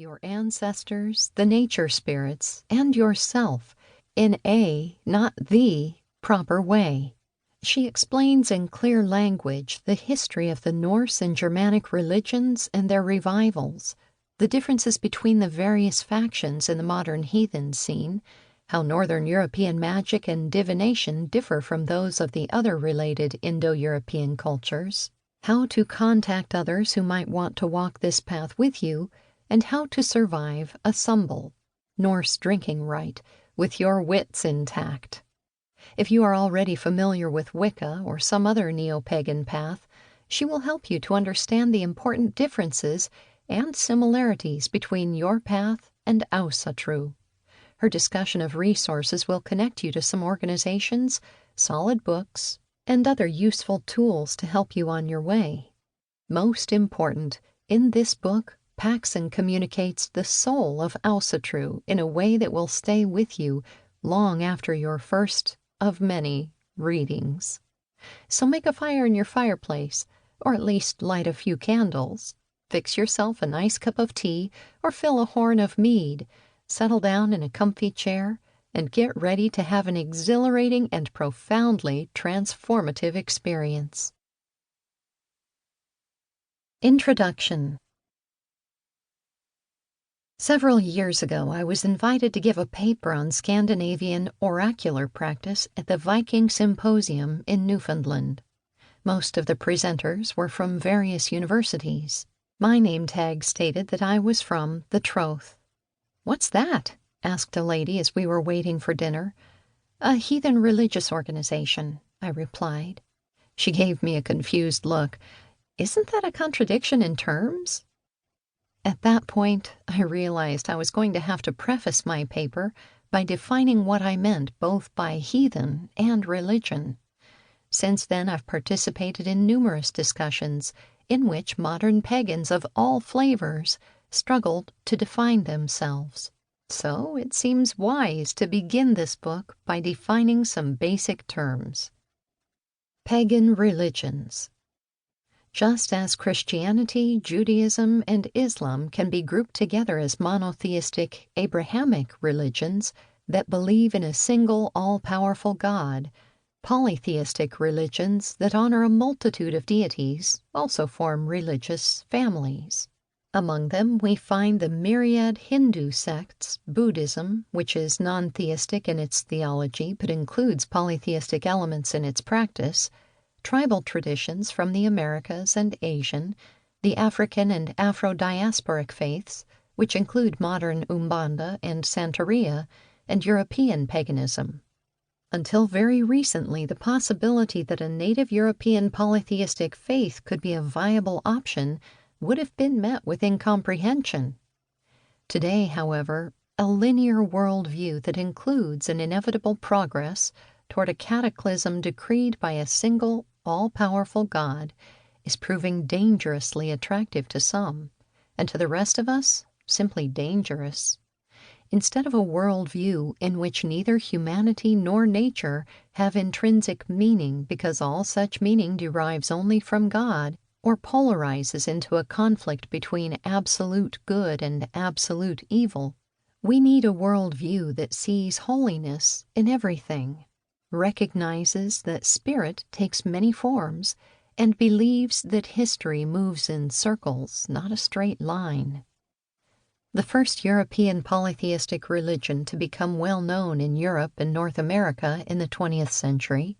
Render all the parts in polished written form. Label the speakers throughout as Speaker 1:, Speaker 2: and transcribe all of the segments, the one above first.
Speaker 1: your ancestors, the nature spirits, and yourself in a, not the, proper way. She explains in clear language the history of the Norse and Germanic religions and their revivals, the differences between the various factions in the modern heathen scene, how Northern European magic and divination differ from those of the other related Indo-European cultures, how to contact others who might want to walk this path with you, and how to survive a sumbel, Norse drinking rite, with your wits intact. If you are already familiar with Wicca or some other neo-pagan path, she will help you to understand the important differences and similarities between your path and Ásatrú. Her discussion of resources will connect you to some organizations, solid books, and other useful tools to help you on your way. Most important, in this book, Paxson communicates the soul of Ásatrú in a way that will stay with you long after your first of many readings. So make a fire in your fireplace, or at least light a few candles. Fix yourself a nice cup of tea or fill a horn of mead, settle down in a comfy chair, and get ready to have an exhilarating and profoundly transformative experience. Introduction. Several years ago, I was invited to give a paper on Scandinavian oracular practice at the Viking Symposium in Newfoundland. Most of the presenters were from various universities. My name tag stated that I was from the Troth. "What's that?" asked a lady as we were waiting for dinner. "A heathen religious organization," I replied. She gave me a confused look. "Isn't that a contradiction in terms?" At that point, I realized I was going to have to preface my paper by defining what I meant both by heathen and religion. Since then, I've participated in numerous discussions in which modern pagans of all flavors struggled to define themselves. So it seems wise to begin this book by defining some basic terms. Pagan religions. Just as Christianity, Judaism, and Islam can be grouped together as monotheistic Abrahamic religions that believe in a single all-powerful God, polytheistic religions that honor a multitude of deities also form religious families. Among them, we find the myriad Hindu sects, Buddhism, which is non-theistic in its theology but includes polytheistic elements in its practice, tribal traditions from the Americas and Asian, the African and Afro-diasporic faiths, which include modern Umbanda and Santeria, and European paganism. Until very recently, the possibility that a native European polytheistic faith could be a viable option would have been met with incomprehension. Today, however, a linear worldview that includes an inevitable progress toward a cataclysm decreed by a single, all-powerful God is proving dangerously attractive to some, and to the rest of us, simply dangerous. Instead of a worldview in which neither humanity nor nature have intrinsic meaning because all such meaning derives only from God, or polarizes into a conflict between absolute good and absolute evil, we need a worldview that sees holiness in everything, recognizes that spirit takes many forms, and believes that history moves in circles, not a straight line. The first European polytheistic religion to become well known in Europe and North America in the 20th century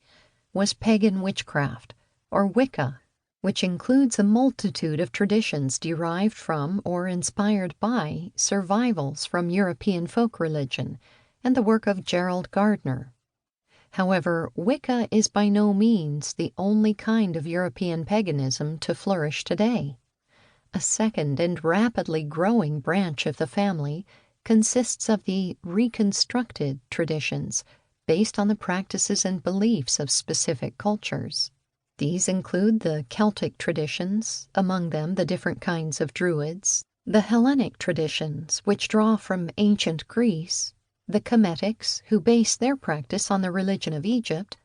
Speaker 1: was pagan witchcraft, or Wicca, which includes a multitude of traditions derived from or inspired by survivals from European folk religion and the work of Gerald Gardner. However, Wicca is by no means the only kind of European paganism to flourish today. A second and rapidly growing branch of the family consists of the reconstructed traditions based on the practices and beliefs of specific cultures. These include the Celtic traditions, among them the different kinds of Druids, the Hellenic traditions, which draw from ancient Greece, the Kemetics, who base their practice on the religion of Egypt,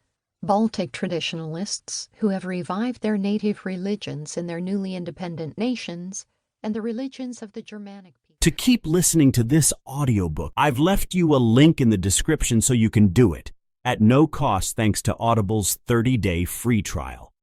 Speaker 1: Baltic traditionalists, who have revived their native religions in their newly independent nations, and the religions of the Germanic people.
Speaker 2: To keep listening to this audiobook, I've left you a link in the description so you can do it, at no cost thanks to Audible's 30-day free trial.